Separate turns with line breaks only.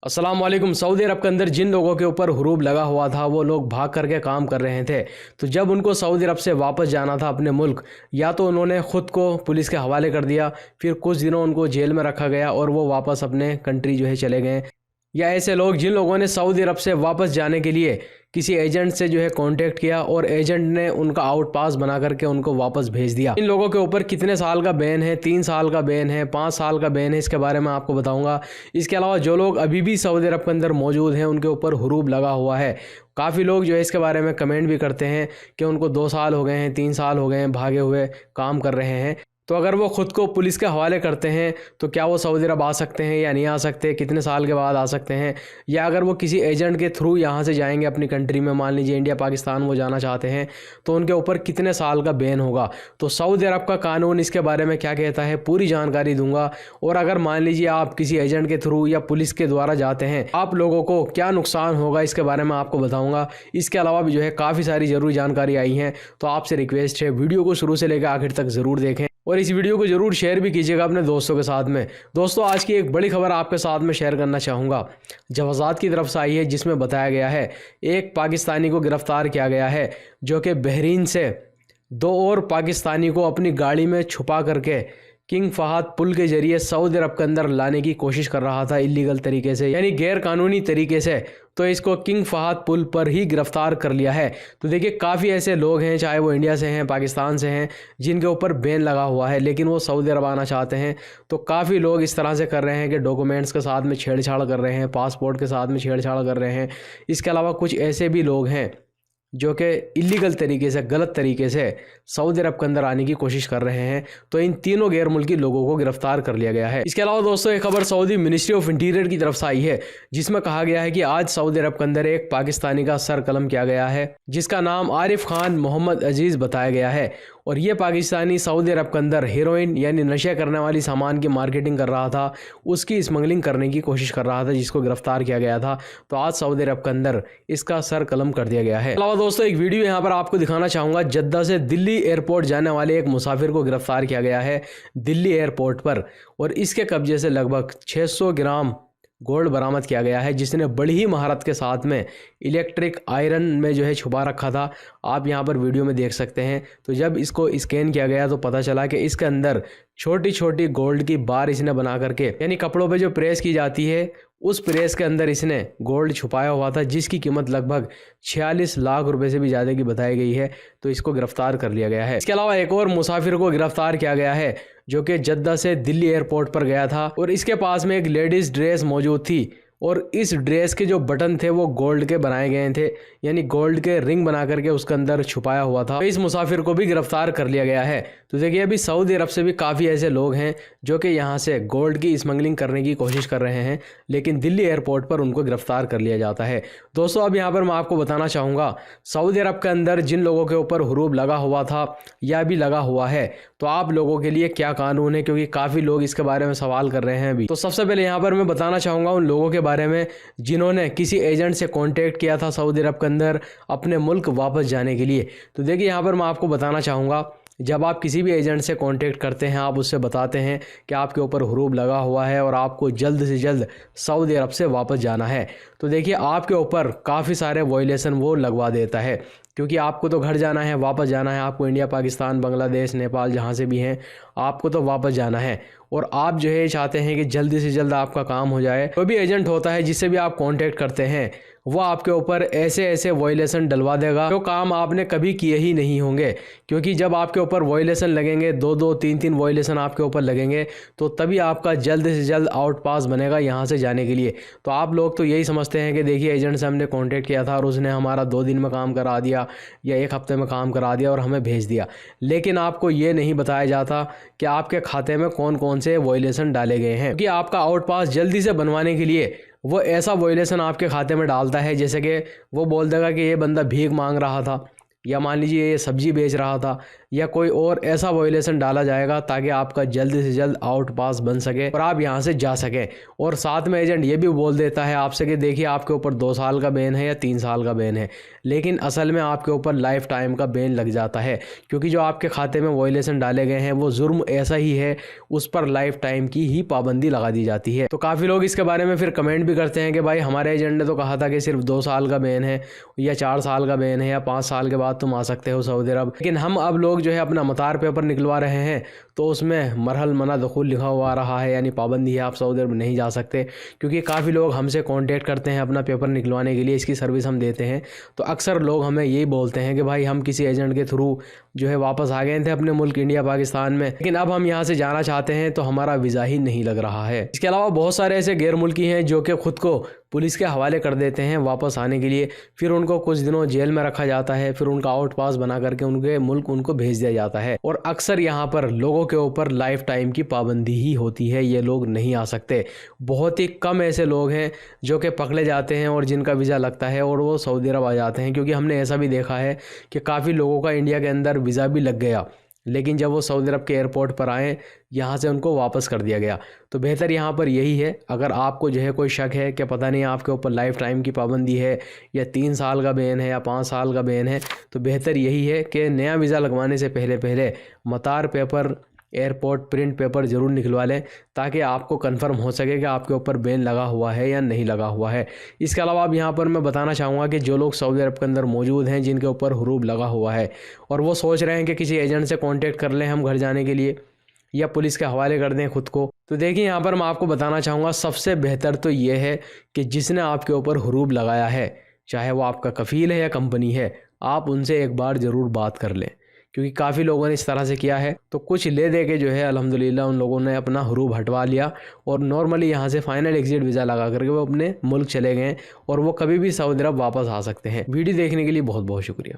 अस्सलाम वालेकुम। सऊदी अरब के अंदर जिन लोगों के ऊपर हुरूब लगा हुआ था वो लोग भाग करके काम कर रहे थे। तो जब उनको सऊदी अरब से वापस जाना था अपने मुल्क, या तो उन्होंने ख़ुद को पुलिस के हवाले कर दिया, फिर कुछ दिनों उनको जेल में रखा गया और वो वापस अपने कंट्री चले गए, या ऐसे लोग जिन लोगों ने सऊदी अरब से वापस जाने के लिए किसी एजेंट से कांटेक्ट किया और एजेंट ने उनका आउट पास बना करके उनको वापस भेज दिया। इन लोगों के ऊपर कितने साल का बैन है, 3 साल का बैन है, 5 साल का बैन है, इसके बारे में आपको बताऊंगा। इसके अलावा जो लोग अभी भी सऊदी अरब के अंदर मौजूद हैं उनके ऊपर हुरूब लगा हुआ है। काफ़ी लोग इसके बारे में कमेंट भी करते हैं कि उनको 2 साल हो गए हैं, 3 साल हो गए हैं भागे हुए काम कर रहे हैं। तो अगर वो ख़ुद को पुलिस के हवाले करते हैं तो क्या वो सऊदी अरब आ सकते हैं या नहीं आ सकते, कितने साल के बाद आ सकते हैं, या अगर वो किसी एजेंट के थ्रू यहाँ से जाएंगे अपनी कंट्री में, मान लीजिए इंडिया पाकिस्तान वो जाना चाहते हैं, तो उनके ऊपर कितने साल का बैन होगा। तो सऊदी अरब का कानून इसके बारे में क्या कहता है पूरी जानकारी दूंगा। और अगर मान लीजिए आप किसी एजेंट के थ्रू या पुलिस के द्वारा जाते हैं, आप लोगों को क्या नुकसान होगा इसके बारे में आपको बताऊँगा। इसके अलावा भी काफ़ी सारी ज़रूरी जानकारी आई हैं, तो आपसे रिक्वेस्ट है वीडियो को शुरू से लेकर आखिर तक ज़रूर देखें और इस वीडियो को ज़रूर शेयर भी कीजिएगा अपने दोस्तों के साथ में। दोस्तों, आज की एक बड़ी खबर आपके साथ में शेयर करना चाहूँगा। जवाज़ात की तरफ से आई है, जिसमें बताया गया है एक पाकिस्तानी को गिरफ़्तार किया गया है जो कि बहरीन से 2 और पाकिस्तानी को अपनी गाड़ी में छुपा करके किंग फहद पुल के जरिए सऊदी अरब के अंदर लाने की कोशिश कर रहा था, इलीगल तरीके से, यानी गैर कानूनी तरीके से। तो इसको किंग फहद पुल पर ही गिरफ्तार कर लिया है। तो देखिए, काफ़ी ऐसे लोग हैं, चाहे वो इंडिया से हैं, पाकिस्तान से हैं, जिनके ऊपर बैन लगा हुआ है लेकिन वो सऊदी अरब आना चाहते हैं। तो काफ़ी लोग इस तरह से कर रहे हैं कि डॉक्यूमेंट्स के साथ में छेड़छाड़ कर रहे हैं, पासपोर्ट के साथ में छेड़छाड़ कर रहे हैं। इसके अलावा कुछ ऐसे भी लोग हैं जो कि इलीगल तरीके से, गलत तरीके से सऊदी अरब के अंदर आने की कोशिश कर रहे हैं। तो इन तीनों गैर मुल्की लोगों को गिरफ्तार कर लिया गया है। इसके अलावा दोस्तों, एक खबर सऊदी मिनिस्ट्री ऑफ इंटीरियर की तरफ से आई है, जिसमें कहा गया है कि आज सऊदी अरब के अंदर एक पाकिस्तानी का सर कलम किया गया है, जिसका नाम आरिफ खान मोहम्मद अजीज़ बताया गया है। और ये पाकिस्तानी सऊदी अरब के अंदर हेरोइन यानी नशे करने वाली सामान की मार्केटिंग कर रहा था, उसकी स्मगलिंग करने की कोशिश कर रहा था, जिसको गिरफ्तार किया गया था। तो आज सऊदी अरब के अंदर इसका सर कलम कर दिया गया है। अलावा दोस्तों, एक वीडियो यहाँ पर आपको दिखाना चाहूँगा। जद्दा से दिल्ली एयरपोर्ट जाने वाले एक मुसाफिर को गिरफ्तार किया गया है दिल्ली एयरपोर्ट पर, और इसके कब्जे से लगभग 600 ग्राम गोल्ड बरामद किया गया है, जिसने बड़ी ही महारत के साथ में इलेक्ट्रिक आयरन में छुपा रखा था। आप यहां पर वीडियो में देख सकते हैं। तो जब इसको स्कैन किया गया तो पता चला कि इसके अंदर छोटी छोटी गोल्ड की बार इसने बना करके, यानी कपड़ों पे जो प्रेस की जाती है उस प्रेस के अंदर इसने गोल्ड छुपाया हुआ था, जिसकी कीमत लगभग 46 लाख रुपए से भी ज़्यादा की बताई गई है। तो इसको गिरफ्तार कर लिया गया है। इसके अलावा एक और मुसाफिर को गिरफ्तार किया गया है जो कि जद्दा से दिल्ली एयरपोर्ट पर गया था, और इसके पास में एक लेडीज़ ड्रेस मौजूद थी, और इस ड्रेस के जो बटन थे वो गोल्ड के बनाए गए थे, यानी गोल्ड के रिंग बना करके उसके अंदर छुपाया हुआ था। तो इस मुसाफिर को भी गिरफ्तार कर लिया गया है। तो देखिए, अभी सऊदी अरब से भी काफ़ी ऐसे लोग हैं जो कि यहाँ से गोल्ड की स्मगलिंग करने की कोशिश कर रहे हैं, लेकिन दिल्ली एयरपोर्ट पर उनको गिरफ्तार कर लिया जाता है। दोस्तों, अब यहाँ पर मैं आपको बताना चाहूँगा, सऊदी अरब के अंदर जिन लोगों के ऊपर हुरूब लगा हुआ था या भी लगा हुआ है, तो आप लोगों के लिए क्या कानून है, क्योंकि काफ़ी लोग इसके बारे में सवाल कर रहे हैं अभी। तो सबसे पहले यहाँ पर मैं बताना चाहूँगा उन लोगों के बारे में जिन्होंने किसी एजेंट से कांटेक्ट किया था सऊदी अरब के अंदर अपने मुल्क वापस जाने के लिए। तो देखिए, यहाँ पर मैं आपको बताना चाहूँगा, जब आप किसी भी एजेंट से कांटेक्ट करते हैं, आप उससे बताते हैं कि आपके ऊपर हुरूब लगा हुआ है और आपको जल्द से जल्द सऊदी अरब से वापस जाना है, तो देखिए आपके ऊपर काफ़ी सारे वायलेशन वो लगवा देता है, क्योंकि आपको तो घर जाना है, वापस जाना है, आपको इंडिया, पाकिस्तान, बांग्लादेश, नेपाल, जहाँ से भी हैं आपको तो वापस जाना है, और आप चाहते हैं कि जल्दी से जल्द आपका काम हो जाए। कोई भी एजेंट होता है जिससे भी आप कांटेक्ट करते हैं, वो आपके ऊपर ऐसे ऐसे वायलेशन डलवा देगा जो काम आपने कभी किए ही नहीं होंगे। क्योंकि जब आपके ऊपर वायलेशन लगेंगे, 2-2, 3-3 वायलेशन आपके ऊपर लगेंगे, तो तभी आपका जल्द से जल्द आउट पास बनेगा यहाँ से जाने के लिए। तो आप लोग तो यही समझते हैं कि देखिए, एजेंट से हमने कांटेक्ट किया था और उसने हमारा 2 दिन में काम करा दिया या 1 हफ्ते में काम करा दिया और हमें भेज दिया, लेकिन आपको ये नहीं बताया जाता कि आपके खाते में कौन कौन से वायलेशन डाले गए हैं। क्योंकि आपका आउट पास जल्दी से बनवाने के लिए वो ऐसा वायलेशन आपके खाते में डालता है, जैसे कि वो बोल देगा कि ये बंदा भीख मांग रहा था, या मान लीजिए ये सब्जी बेच रहा था, या कोई और ऐसा वायोलेशन डाला जाएगा ताकि आपका जल्द से जल्द आउट पास बन सके और आप यहाँ से जा सकें। और साथ में एजेंट ये भी बोल देता है आपसे कि देखिए आपके ऊपर 2 साल का बैन है या 3 साल का बैन है, लेकिन असल में आपके ऊपर लाइफ टाइम का बैन लग जाता है, क्योंकि जो आपके खाते में वायोलेशन डाले गए हैं वो जुर्म ऐसा ही है, उस पर लाइफ टाइम की ही पाबंदी लगा दी जाती है। तो काफ़ी लोग इसके बारे में फिर कमेंट भी करते हैं कि भाई हमारे एजेंट ने तो कहा था कि सिर्फ 2 साल का बैन है या 4 साल का बैन है या 5 साल के बाद तुम आ सकते हो सऊदी अरब, लेकिन हम अब लोग जो है अपना मतार पेपर निकलवा रहे हैं तो उसमें मरहल मना दखूल लिखा हुआ रहा है, यानी पाबंदी है, आप सऊदी अरब नहीं जा सकते। क्योंकि काफ़ी लोग हमसे कांटेक्ट करते हैं अपना पेपर निकलवाने के लिए, इसकी सर्विस हम देते हैं, तो अक्सर लोग हमें यही बोलते हैं कि भाई हम किसी एजेंट के थ्रू जो है वापस आ गए थे अपने मुल्क इंडिया पाकिस्तान में, लेकिन अब हम यहाँ से जाना चाहते हैं तो हमारा वीज़ा ही नहीं लग रहा है। इसके अलावा बहुत सारे ऐसे गैर मुल्की हैं जो कि खुद को पुलिस के हवाले कर देते हैं वापस आने के लिए, फिर उनको कुछ दिनों जेल में रखा जाता है, फिर उनका आउट पास बना करके उनके मुल्क उनको भेज दिया जाता है। और अक्सर यहाँ पर लोगों के ऊपर लाइफ टाइम की पाबंदी ही होती है, ये लोग नहीं आ सकते। बहुत ही कम ऐसे लोग हैं जो कि पकड़े जाते हैं और जिनका वीज़ा लगता है और वो सऊदी अरब आ जाते हैं, क्योंकि हमने ऐसा भी देखा है कि काफ़ी लोगों का इंडिया के अंदर वीज़ा भी लग गया, लेकिन जब वो सऊदी अरब के एयरपोर्ट पर आए यहाँ से उनको वापस कर दिया गया। तो बेहतर यहाँ पर यही है, अगर आपको जो है कोई शक है कि पता नहीं आपके ऊपर लाइफ टाइम की पाबंदी है या 3 साल का बैन है या 5 साल का बैन है, तो बेहतर यही है कि नया वीज़ा लगवाने से पहले मतार पेपर, एयरपोर्ट प्रिंट पेपर ज़रूर निकलवा लें, ताकि आपको कंफर्म हो सके कि आपके ऊपर बैन लगा हुआ है या नहीं लगा हुआ है। इसके अलावा अब यहाँ पर मैं बताना चाहूँगा कि जो लोग सऊदी अरब के अंदर मौजूद हैं जिनके ऊपर हुरूब लगा हुआ है और वो सोच रहे हैं कि किसी एजेंट से कॉन्टेक्ट कर लें हम घर जाने के लिए या पुलिस के हवाले कर दें खुद को, तो देखिए यहाँ पर मैं आपको बताना चाहूँगा सबसे बेहतर तो ये है कि जिसने आपके ऊपर हुरूब लगाया है, चाहे वो आपका कफ़ील है या कंपनी है, आप उनसे एक बार ज़रूर बात कर लें, क्योंकि काफ़ी लोगों ने इस तरह से किया है। तो कुछ ले दे के जो है अल्हम्दुलिल्लाह उन लोगों ने अपना हुरूब हटवा लिया और नॉर्मली यहाँ से फाइनल एग्जिट वीज़ा लगा करके वो अपने मुल्क चले गए और वो कभी भी सऊदी अरब वापस आ सकते हैं। वीडियो देखने के लिए बहुत बहुत शुक्रिया।